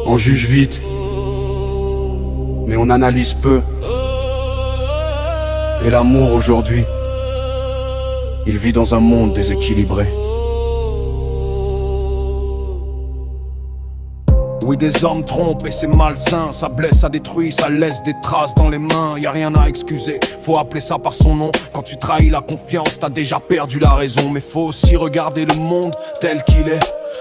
On juge vite, mais on analyse peu. Et l'amour aujourd'hui, il vit dans un monde déséquilibré. Oui, des hommes trompent et c'est malsain. Ça blesse, ça détruit, ça laisse des traces dans les mains. Y a rien à excuser, faut appeler ça par son nom. Quand tu trahis la confiance, t'as déjà perdu la raison. Mais faut aussi regarder le monde tel qu'il est,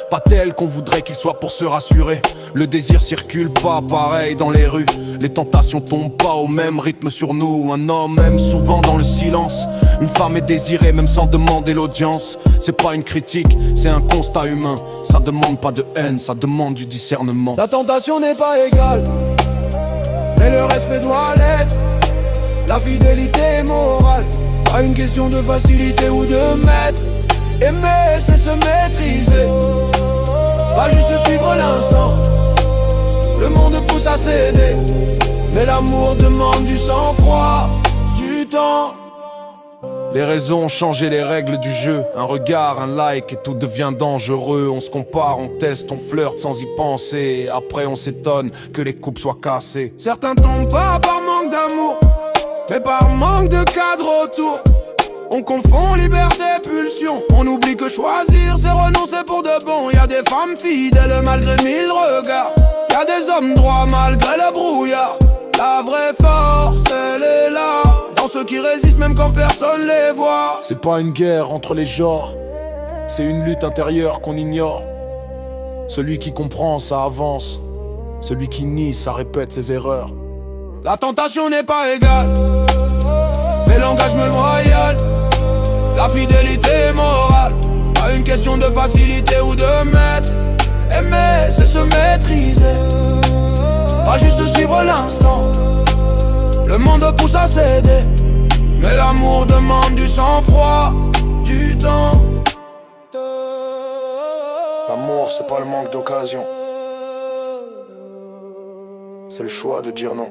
pas tel qu'on voudrait qu'il soit pour se rassurer. Le désir circule pas pareil dans les rues. Les tentations tombent pas au même rythme sur nous. Un homme aime souvent dans le silence. Une femme est désirée même sans demander l'audience. C'est pas une critique, c'est un constat humain. Ça demande pas de haine, ça demande du discernement. La tentation n'est pas égale, mais le respect doit l'être. La fidélité est morale, pas une question de facilité ou de maître. Aimer c'est se maîtriser, pas juste suivre l'instant. Le monde pousse à céder, mais l'amour demande du sang-froid, du temps. Les raisons ont changé les règles du jeu. Un regard, un like et tout devient dangereux. On se compare, on teste, on flirte sans y penser. Après on s'étonne que les coupes soient cassées. Certains tombent pas par manque d'amour, mais par manque de cadre autour. On confond liberté et pulsion. On oublie que choisir c'est renoncer pour de bon. Y'a des femmes fidèles malgré 1000 regards. Y'a des hommes droits malgré le brouillard. La vraie force elle est là, dans ceux qui résistent même quand personne les voit. C'est pas une guerre entre les genres, c'est une lutte intérieure qu'on ignore. Celui qui comprend ça avance, celui qui nie ça répète ses erreurs. La tentation n'est pas égale, mais l'engagement loyal. La fidélité est morale, pas une question de facilité ou de maître. Aimer c'est se maîtriser, pas juste suivre l'instant. Le monde pousse à céder, mais l'amour demande du sang-froid, du temps. L'amour c'est pas le manque d'occasion, c'est le choix de dire non.